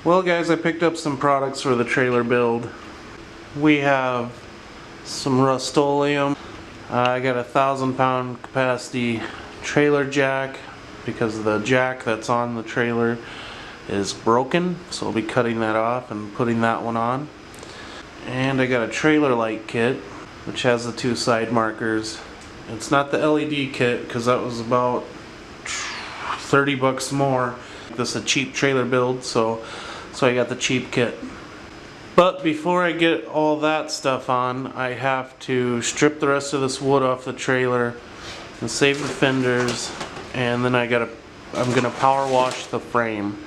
Well guys, I picked up some products for the trailer build. We have some Rust-Oleum. I got a 1,000-pound capacity trailer jack because the jack that's on the trailer is broken, so I'll be cutting that off and putting that one on. And I got a trailer light kit which has the 2 side markers. It's not the LED kit because that was about 30 bucks more. This is a cheap trailer build, so I got the cheap kit. But before I get all that stuff on, I have to strip the rest of this wood off the trailer and save the fenders, and then I'm gonna power wash the frame.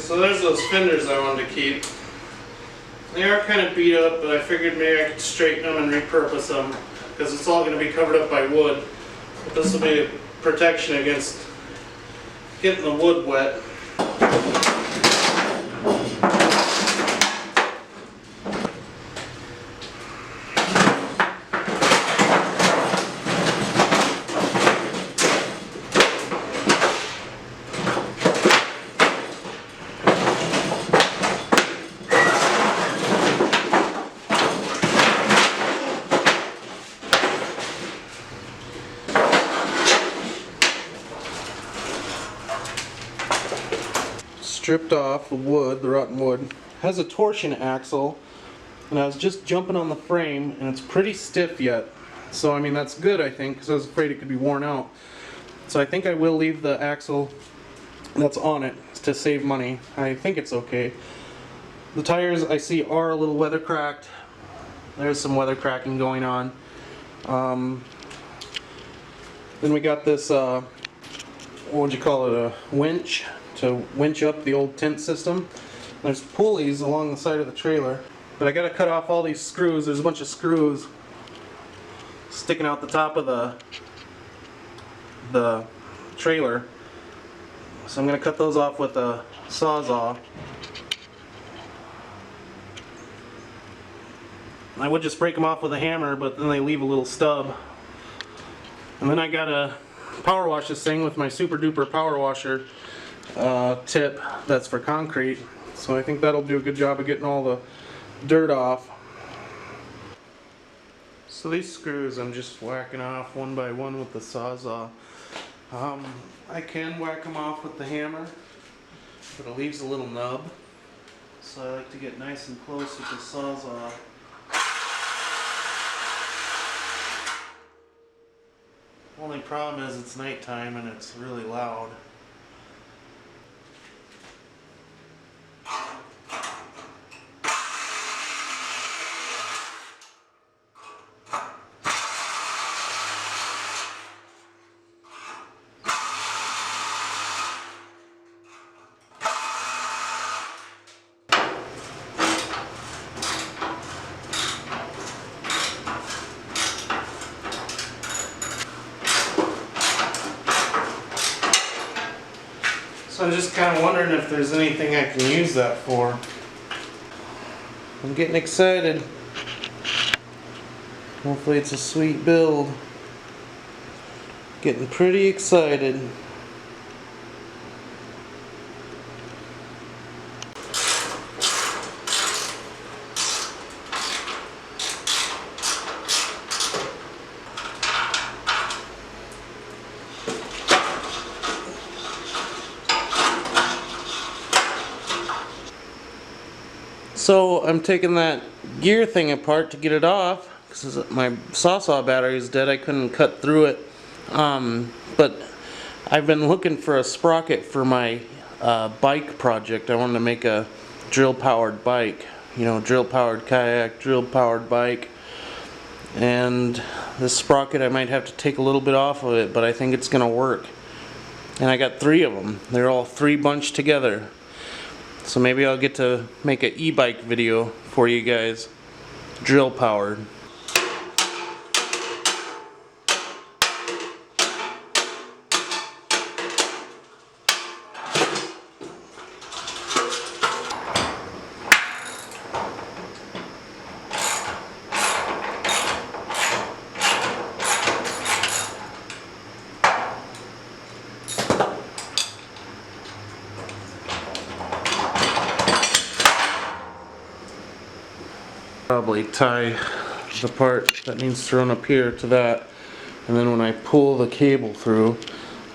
So there's those fenders I wanted to keep. They are kind of beat up, but I figured maybe I could straighten them and repurpose them because it's all going to be covered up by wood. But this will be a protection against getting the wood wet. Stripped off the wood, the rotten wood. Has a torsion axle, and I was just jumping on the frame, and it's pretty stiff yet. So I mean that's good, I think, because I was afraid it could be worn out. So I think I will leave the axle that's on it to save money. I think it's okay. The tires I see are a little weather cracked. There's some weather cracking going on. Then we got this, what would you call it, a winch to winch up the old tent system. There's pulleys along the side of the trailer, but I gotta cut off all these screws. There's a bunch of screws sticking out the top of the trailer, so I'm gonna cut those off with a Sawzall. I would just break them off with a hammer, but then they leave a little stub. And then I gotta power wash this thing with my super duper power washer tip that's for concrete, so I think that'll do a good job of getting all the dirt off. So these screws I'm just whacking off one by one with the Sawzall. I can whack them off with the hammer, but it leaves a little nub, so I like to get nice and close with the Sawzall. Only problem is it's nighttime and it's really loud. So I'm just kind of wondering if there's anything I can use that for. I'm getting excited. Hopefully it's a sweet build. Getting pretty excited. So I'm taking that gear thing apart to get it off because my Sawzall battery is dead. I couldn't cut through it. But I've been looking for a sprocket for my bike project. I wanted to make a drill powered bike. You know, drill powered kayak, drill powered bike. And this sprocket, I might have to take a little bit off of it, but I think it's going to work. And I got 3 of them. They're all 3 bunched together. So maybe I'll get to make an e-bike video for you guys, drill powered. normally tie the part that needs thrown up here to that, and then when I pull the cable through,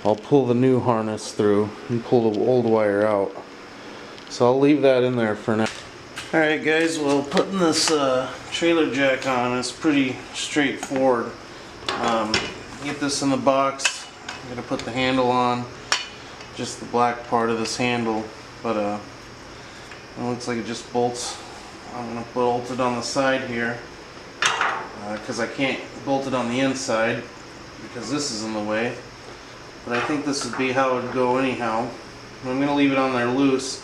I'll pull the new harness through and pull the old wire out. So I'll leave that in there for now. Alright guys, well, putting this trailer jack on is pretty straightforward. Get this in the box. I'm going to put the handle on, just the black part of this handle, but it looks like it just bolts. I'm going to bolt it on the side here because I can't bolt it on the inside because this is in the way, but I think this would be how it would go anyhow. I'm going to leave it on there loose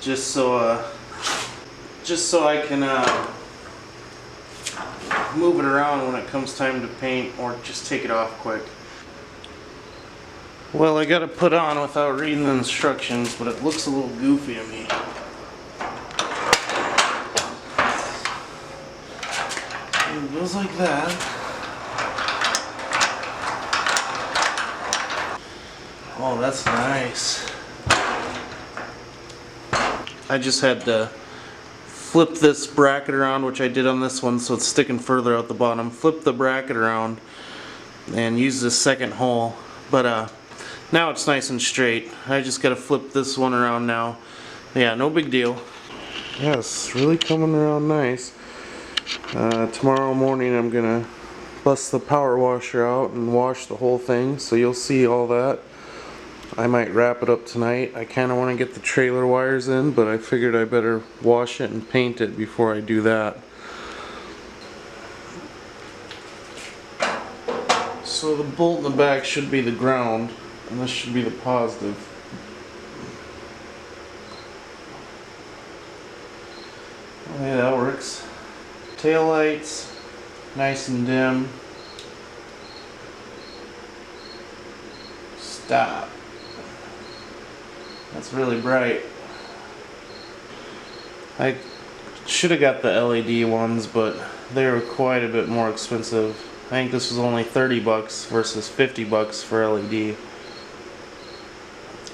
just so I can move it around when it comes time to paint, or just take it off quick. Well, I got to put on without reading the instructions, but it looks a little goofy to me. It goes like that. Oh, that's nice. I just had to flip this bracket around, which I did on this one, so it's sticking further out the bottom. Flip the bracket around and use this second hole, but now it's nice and straight. I just gotta flip this one around now. Yeah, no big deal. Yes, really coming around nice. Tomorrow morning I'm gonna bust the power washer out and wash the whole thing, so you'll see all that. I might wrap it up tonight. I kind of want to get the trailer wires in, but I figured I better wash it and paint it before I do that. So the bolt in the back should be the ground, and this should be the positive. Okay, that works. Tail lights, nice and dim. Stop. That's really bright. I should have got the LED ones, but they were quite a bit more expensive. I think this was only 30 bucks versus 50 bucks for LED.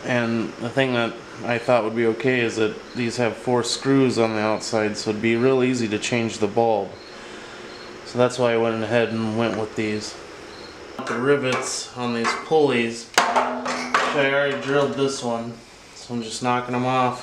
And the thing that I thought would be okay is that these have 4 screws on the outside, so it'd be real easy to change the bulb. So that's why I went ahead and went with these. The rivets on these pulleys, which I already drilled this one. So I'm just knocking them off.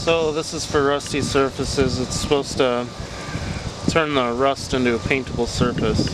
So this is for rusty surfaces. It's supposed to turn the rust into a paintable surface.